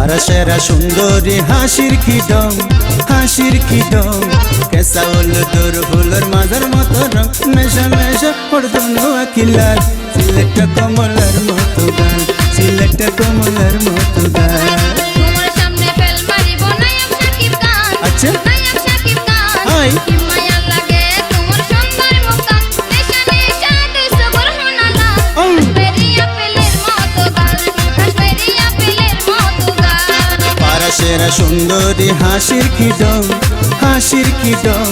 পারা সেরা সুন্দরী হাসির কি ডং কেসা হলো তোর ফুলের মাঝার মতো রং মেশা মেশা পড়দনো আকিলাল সিলেটটা কমলার মতো গান সিলেটটা কমলার মতো গান তোমার সামনে ফেল মারিব নায়ক শাকিব খান আচ্ছা নায়ক শাকিব খান হাই কি মায়া লাগে তোমার সুন্দর মুখখান নেশা নেশা তুই সবর হনালা কাশ্মীরি আপেলের মতো গাল কাশ্মীরি আপেলের মতো গাল পারা সেরা সুন্দরী হাসির কি ডং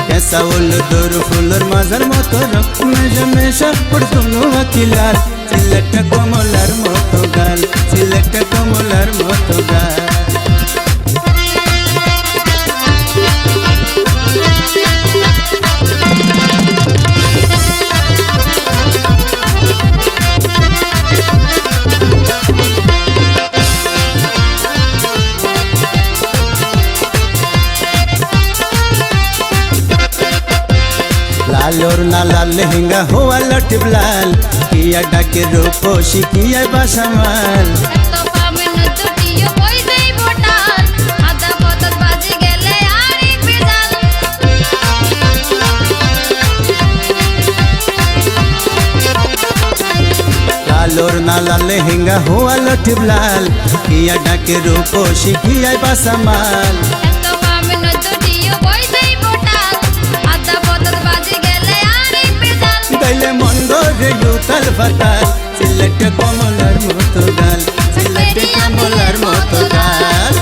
কেসা হলো তোর ফুলের মাঝার মতো রং মেশা মেশা পড়দনো আকিলাল সিলেটটা কমলার মতো গান সিলেটটা কমলার মতো গান लालोर ना लाल लहंगा हुआ लटब लाल किया डाके रूपोशी किया बासामाल এত পামেন দুটিও কই দেই ভোটাল আদা পতত বাজি গেলে আরি বেজাল लालोर ना लाल लहंगा हुआ लटब लाल किया डाके रूपोशी किया बासामाल এত পামেন দুটিও কই দেই ভোটাল আদা পতত বাজি গেলে আরি বেজাল गले मंदो रे युतल फताल सिलेट कमलार मतो गाल सिलेट कमलार मतो गाल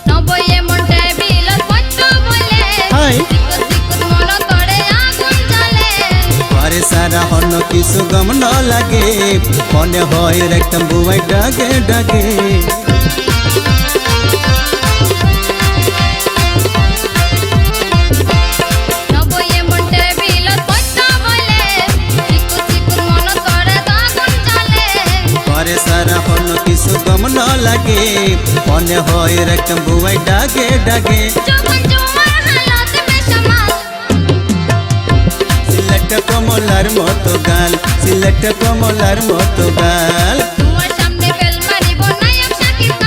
নবই এমন টেবিলত পত্র বলে হাই সিকুত সিকুত মন তড়ে আগুন জ্বলে পারে সারা হন্য কিছু গম ন লাগে মনে হয় একদম বুয়াই ডাকে ডাকে নবই এমন টেবিলত পত্র বলে সিকুত সিকুত মন তড়ে আগুন জ্বলে পারে সারা হন্য কিছু গম ন লাগে মনে হয় একদম বুয়াই ডাকে ডাকে যখন জোয়ার হালত বেশমাল সিলেট কমলার মতো গাল সিলেট কমলার মতো গাল তোমার সামনে ফেল মারিব নায়ক শাকিব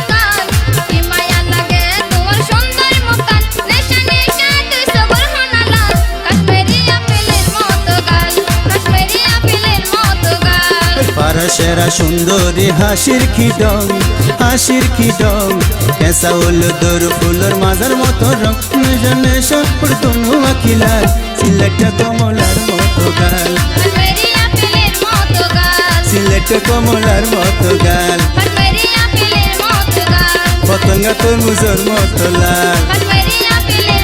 খান কি মায়া লাগে তোমার সুন্দর মুখখান নেশা নেশা তুই সবর হনালা কাশ্মীরি আপেলের মতো গাল কাশ্মীরি আপেলের মতো গাল পারা সেরা সুন্দরী হাসির কি ডং কেসা হলো তোর ফুলের মাঝার মতো রং নেশা নেশা পড়দনো আকিলাল সিলেট কমলার মতো গাল কাশ্মীরি আপেলের মতো গাল সিলেট কমলার মতো গাল কাশ্মীরি আপেলের মতো গাল পতঙ্গা তরমুজের মতো লাল কাশ্মীরি আপেলের